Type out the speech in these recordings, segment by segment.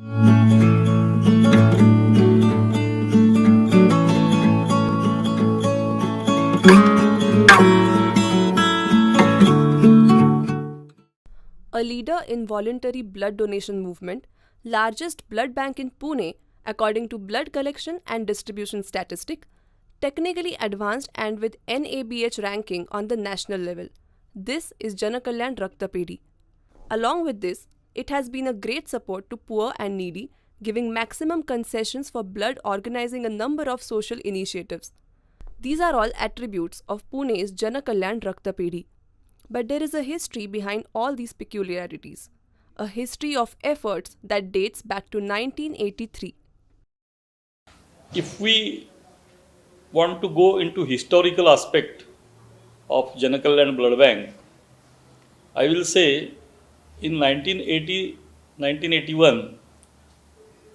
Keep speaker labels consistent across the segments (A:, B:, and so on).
A: A leader in voluntary blood donation movement, largest blood bank in Pune according to blood collection and distribution statistic, technically advanced and with NABH ranking on the national level. This is Jankalyan Blood. Along with this, it has been a great support to poor and needy, giving maximum concessions for blood, organizing a number of social initiatives. These are all attributes of Pune's Jankalyan Blood. But there is a history behind all these peculiarities, a history of efforts that dates back to 1983.
B: If we want to go into historical aspect of Jankalyan Blood Bank, I will say in 1981,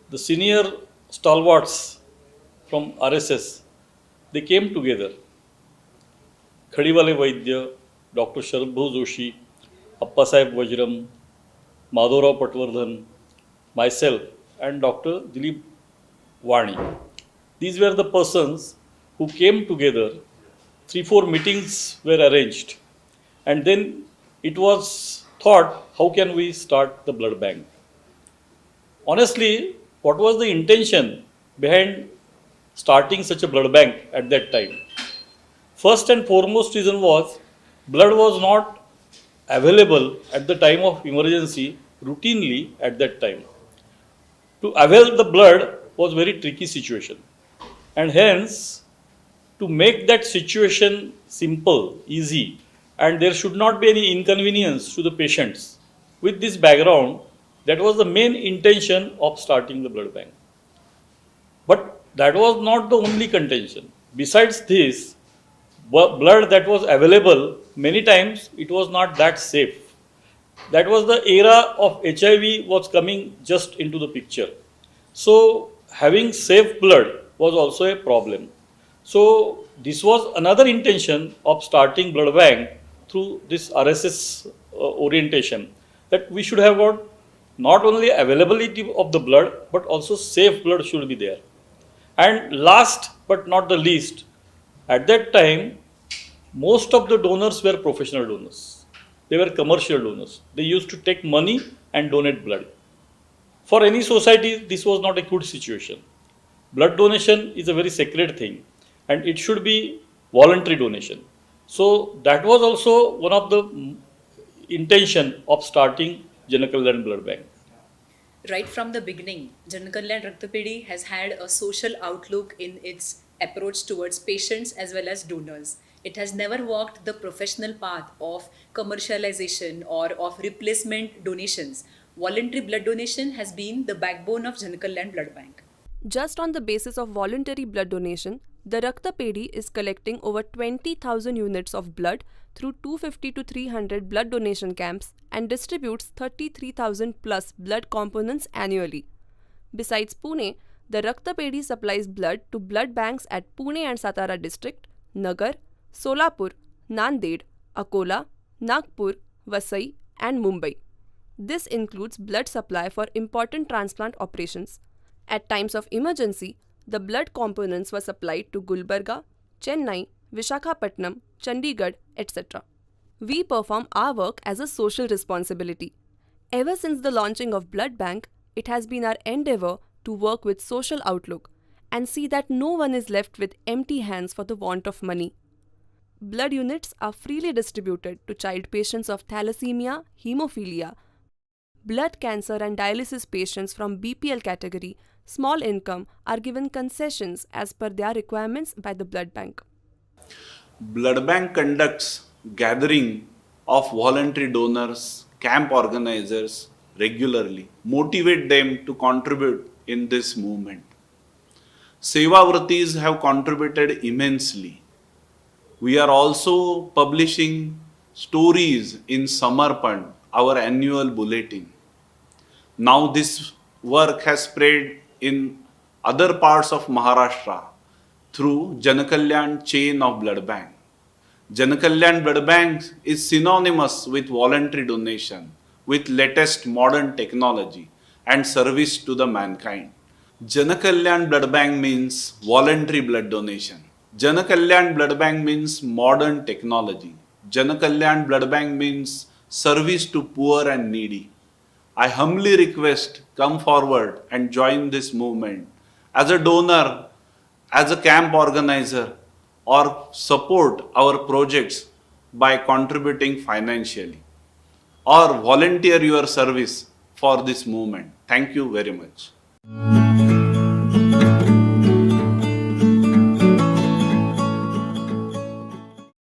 B: the senior stalwarts from RSS, they came together. 𝐏𝐻𝐻𝐕𝐚𝐢𝐝𝐲𝐚, Dr. शरदभाऊ Joshi, Appasaheb Vajram, Madhavrao Patwardhan, myself and Dr. Dilip Wani. These were the persons who came together. 3-4 meetings were arranged, and then it was thought, how can we start the blood bank? Honestly, what was the intention behind starting such a blood bank at that time? First and foremost reason was blood was not available at the time of emergency routinely at that time. To avail the blood was very tricky situation, and hence to make that situation simple, easy, and there should not be any inconvenience to the patients. With this background, that was the main intention of starting the blood bank. But that was not the only contention. Besides this, blood that was available, many times it was not that safe. That was the era of HIV was coming just into the picture. So having safe blood was also a problem. So this was another intention of starting blood bank through this RSS orientation, that we should have got not only availability of the blood, but also safe blood should be there. And last but not the least, at that time, most of the donors were professional donors. They were commercial donors. They used to take money and donate blood. For any society, this was not a good situation. Blood donation is a very sacred thing, and it should be voluntary donation. So that was also one of the intention of starting Jankalyan Blood Bank.
C: Right from the beginning, Jankalyan Blood has had a social outlook in its approach towards patients as well as donors. It has never walked the professional path of commercialization or of replacement donations. Voluntary blood donation has been the backbone of Jankalyan Blood Bank.
A: Just on the basis of voluntary blood donation, the Raktapedi is collecting over 20,000 units of blood through 250 to 300 blood donation camps and distributes 33,000 plus blood components annually. Besides Pune, the Raktapedi supplies blood to blood banks at Pune and Satara district, Nagar, Solapur, Nanded, Akola, Nagpur, Vasai and Mumbai. This includes blood supply for important transplant operations. At times of emergency, the blood components were supplied to Gulbarga, Chennai, Visakhapatnam, Chandigarh, etc. We perform our work as a social responsibility. Ever since the launching of Blood Bank, it has been our endeavor to work with social outlook and see that no one is left with empty hands for the want of money. Blood units are freely distributed to child patients of thalassemia, hemophilia, blood cancer and dialysis patients from BPL category, small income are given concessions as per their requirements by the blood bank.
D: Blood Bank conducts gathering of voluntary donors, camp organizers regularly, motivate them to contribute in this movement. Sevavratis have contributed immensely. We are also publishing stories in Samarpan, our annual bulletin. Now this work has spread in other parts of Maharashtra through Jankalyan chain of blood bank. Jankalyan Blood Bank is synonymous with voluntary donation, with latest modern technology, and service to the mankind. Jankalyan Blood Bank means voluntary blood donation. Jankalyan Blood Bank means modern technology. Jankalyan Blood Bank means service to poor and needy. I humbly request, come forward and join this movement as a donor, as a camp organizer, or support our projects by contributing financially, or volunteer your service for this movement. Thank you very much.